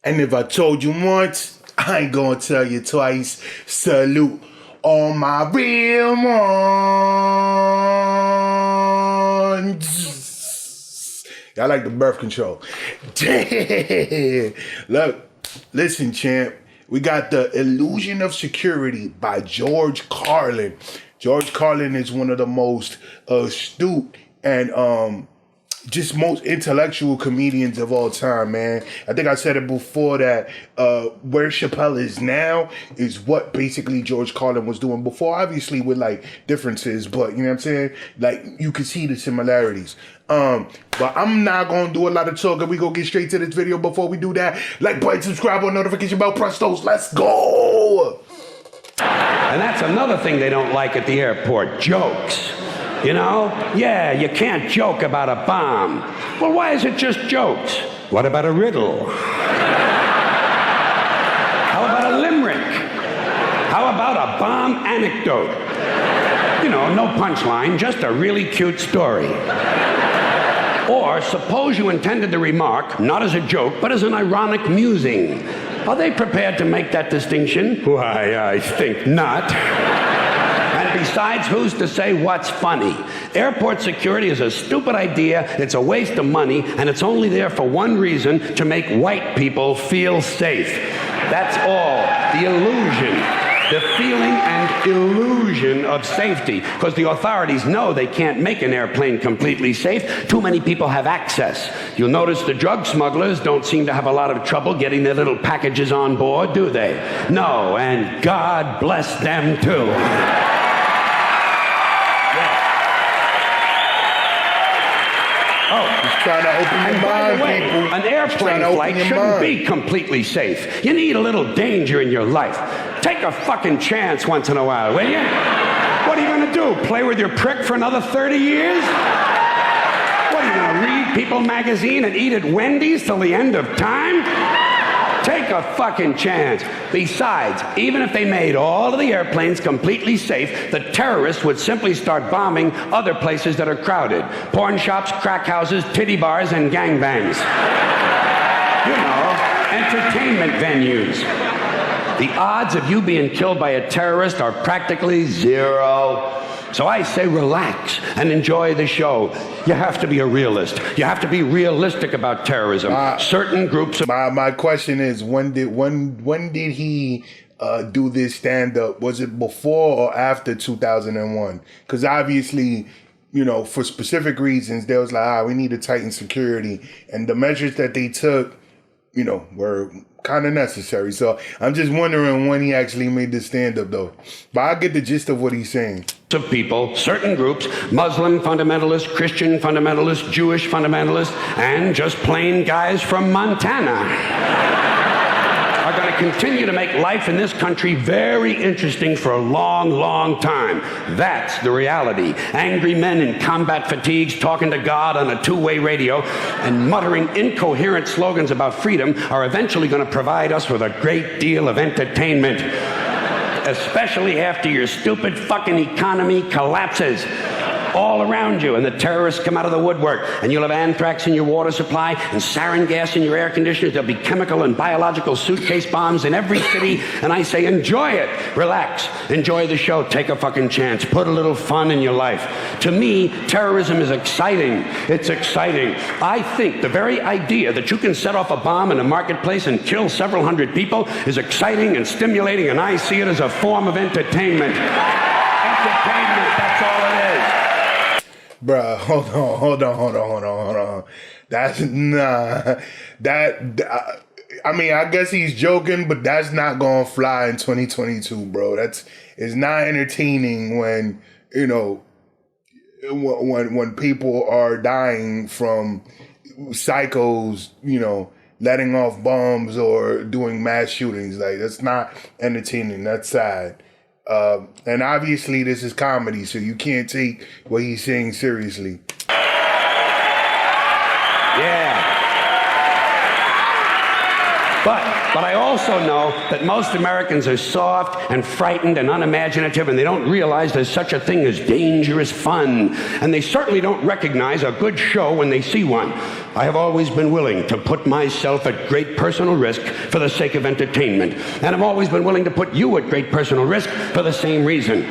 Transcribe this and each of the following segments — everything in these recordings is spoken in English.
And if I told you once, I ain't gonna tell you twice. Salute all my real ones. Y'all like the birth control. Damn. Look, listen, champ. We got The Illusion of Security by George Carlin. George Carlin is one of the most astute and just most intellectual comedians of all time, man. I think I said it before that where Chappelle is now is what basically George Carlin was doing before, obviously with like differences, but you know what I'm saying? Like you can see the similarities. But I'm not gonna do a lot of talking. We gonna get straight to this video. Before we do that, like, button, subscribe, on notification bell, press those. Let's go. And that's another thing they don't like at the airport, jokes. You know? Yeah, you can't joke about a bomb. Well, why is it just jokes? What about a riddle? How about a limerick? How about a bomb anecdote? You know, no punchline, just a really cute story. Or suppose you intended the remark, not as a joke, but as an ironic musing. Are they prepared to make that distinction? Why, I think not. Besides, who's to say what's funny? Airport security is a stupid idea, it's a waste of money, and it's only there for one reason, to make white people feel safe. That's all. The illusion, the feeling and illusion of safety. Because the authorities know they can't make an airplane completely safe. Too many people have access. You'll notice the drug smugglers don't seem to have a lot of trouble getting their little packages on board, do they? No, and God bless them too. Trying to open your mind, people. An airplane flight shouldn't be completely safe. You need a little danger in your life. Take a fucking chance once in a while, will you? What are you going to do? Play with your prick for another 30 years? What, are you going to read People magazine and eat at Wendy's till the end of time? Take a fucking chance. Besides, even if they made all of the airplanes completely safe, the terrorists would simply start bombing other places that are crowded. Porn shops, crack houses, titty bars, and gangbangs. You know, entertainment venues. The odds of you being killed by a terrorist are practically zero. So I say relax and enjoy the show. You have to be a realist. You have to be realistic about terrorism. Certain groups of... My question is, when did he do this stand-up? Was it before or after 2001? Because obviously, you know, for specific reasons, they was like, we need to tighten security. And the measures that they took, you know, were kind of necessary. So I'm just wondering when he actually made this stand-up, though. But I get the gist of what he's saying. Of people, certain groups, Muslim fundamentalists, Christian fundamentalists, Jewish fundamentalists, and just plain guys from Montana are going to continue to make life in this country very interesting for a long, long time. That's the reality. Angry men in combat fatigues talking to God on a two-way radio and muttering incoherent slogans about freedom are eventually going to provide us with a great deal of entertainment. Especially after your stupid fucking economy collapses all around you and the terrorists come out of the woodwork and you'll have anthrax in your water supply and sarin gas in your air conditioners. There'll be chemical and biological suitcase bombs in every city, and I say enjoy it. Relax. Enjoy the show. Take a fucking chance. Put a little fun in your life. To me, terrorism is exciting. It's exciting. I think the very idea that you can set off a bomb in a marketplace and kill several hundred people is exciting and stimulating, and I see it as a form of entertainment. Entertainment, that's all it is. Bruh, hold on. That's I mean, I guess he's joking, but that's not gonna fly in 2022, bro. It's not entertaining when, you know, when people are dying from psychos, you know, letting off bombs or doing mass shootings. Like, that's not entertaining. That's sad. And obviously this is comedy, so you can't take what he's saying seriously. Yeah. But I also know that most Americans are soft and frightened and unimaginative, and they don't realize there's such a thing as dangerous fun. And they certainly don't recognize a good show when they see one. I have always been willing to put myself at great personal risk for the sake of entertainment. And I've always been willing to put you at great personal risk for the same reason.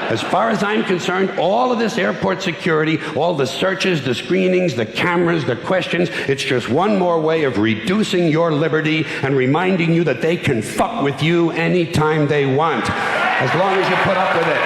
As far as I'm concerned, all of this airport security, all the searches, the screenings, the cameras, the questions, it's just one more way of reducing your liberty and reminding you that they can fuck with you anytime they want. As long as you put up with it.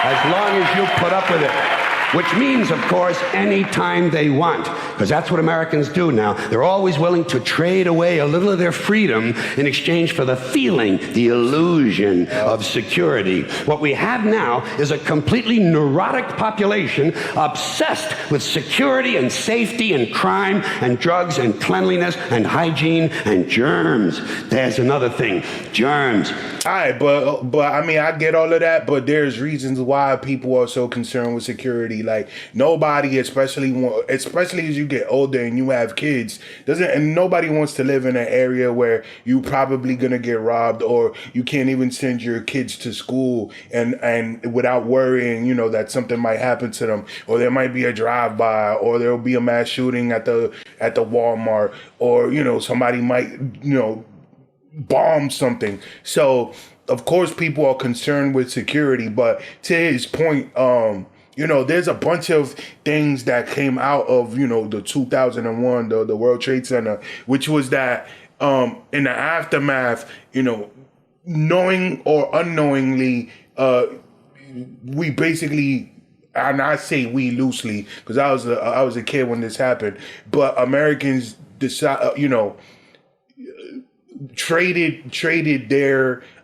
As long as you put up with it. Which means, of course, anytime they want. Because that's what Americans do now. They're always willing to trade away a little of their freedom in exchange for the feeling, the illusion of security. What we have now is a completely neurotic population obsessed with security and safety and crime and drugs and cleanliness and hygiene and germs. There's another thing, germs. All right, but I mean, I get all of that, but there's reasons why people are so concerned with security. Like nobody, especially as you get older and you have kids, and nobody wants to live in an area where you probably gonna get robbed, or you can't even send your kids to school and without worrying, you know, that something might happen to them, or there might be a drive-by, or there'll be a mass shooting at the Walmart, or you know, somebody might, you know, bomb something. So of course people are concerned with security, but to his point, you know, there's a bunch of things that came out of, you know, the 2001, the World Trade Center, which was that in the aftermath, you know, knowing or unknowingly, we basically, and I say we loosely because I was a kid when this happened, but Americans decide, you know, traded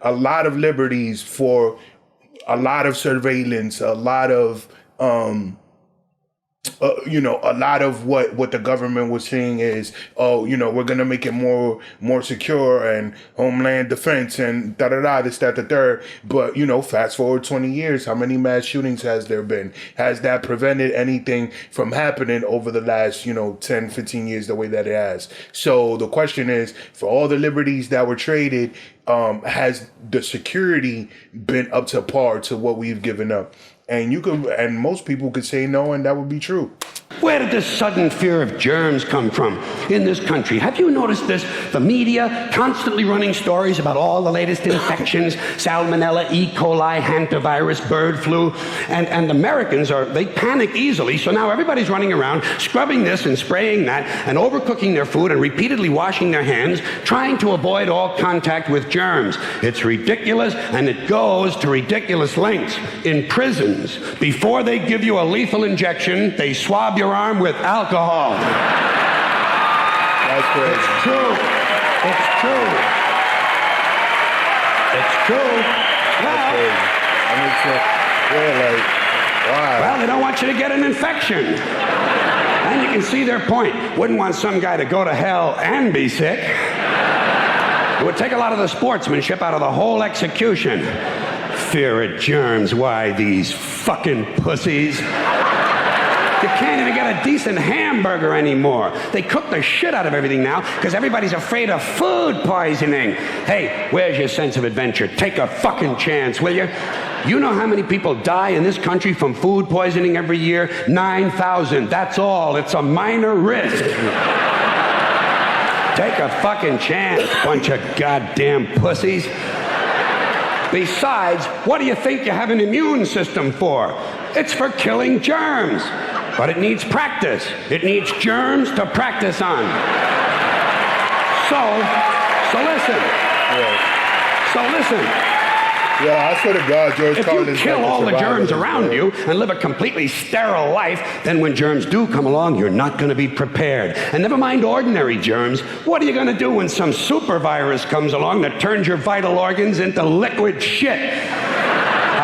a lot of liberties for a lot of surveillance, a lot of you know, a lot of what the government was saying is, oh, you know, we're gonna make it more secure and homeland defense and this, that, the third. But you know, fast forward 20 years, how many mass shootings has there been? Has that prevented anything from happening over the last, you know, 10, 15 years the way that it has? So the question is, for all the liberties that were traded, has the security been up to par to what we've given up? And most people could say no, and that would be true. Where did this sudden fear of germs come from in this country? Have you noticed this? The media constantly running stories about all the latest infections, salmonella, E. coli, hantavirus, bird flu, and Americans they panic easily, so now everybody's running around scrubbing this and spraying that and overcooking their food and repeatedly washing their hands, trying to avoid all contact with germs. It's ridiculous, and it goes to ridiculous lengths. In prisons, before they give you a lethal injection, they swab your arm with alcohol. That's crazy. It's true. It's true. It's true. That's crazy. I mean, like, wow. Well, they don't want you to get an infection. And you can see their point. Wouldn't want some guy to go to hell and be sick. It would take a lot of the sportsmanship out of the whole execution. Fear of germs. Why, these fucking pussies. You can't even get a decent hamburger anymore. They cook the shit out of everything now because everybody's afraid of food poisoning. Hey, where's your sense of adventure? Take a fucking chance, will you? You know how many people die in this country from food poisoning every year? 9,000. That's all. It's a minor risk. Take a fucking chance, bunch of goddamn pussies. Besides, what do you think you have an immune system for? It's for killing germs. But it needs practice. It needs germs to practice on. So listen. Yeah. So listen. Yeah, I swear to God, George Carlin. If you kill all the germs around you and live a completely sterile life, then when germs do come along, you're not going to be prepared. And never mind ordinary germs. What are you going to do when some super virus comes along that turns your vital organs into liquid shit?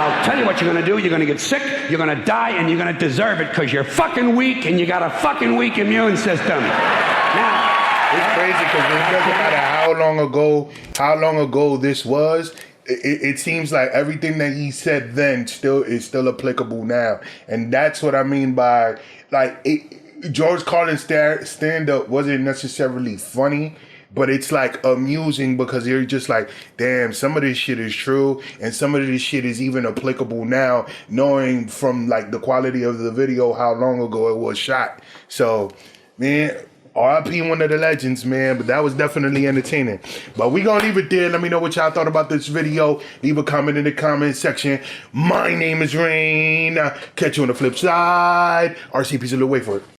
I'll tell you what you're going to do. You're going to get sick, you're going to die, and you're going to deserve it because you're fucking weak and you got a fucking weak immune system. Now, it's crazy because it doesn't matter how long ago this was. It seems like everything that he said then is still applicable now, and that's what I mean by like George Carlin's stand-up wasn't necessarily funny, but it's like amusing because you're just like, damn, some of this shit is true and some of this shit is even applicable now, knowing from like the quality of the video how long ago it was shot. So, man, RIP one of the legends, man, but that was definitely entertaining. But we gonna leave it there. Let me know what y'all thought about this video. Leave a comment in the comment section. My name is Rain. Catch you on the flip side. RC, peace a little, wait for it.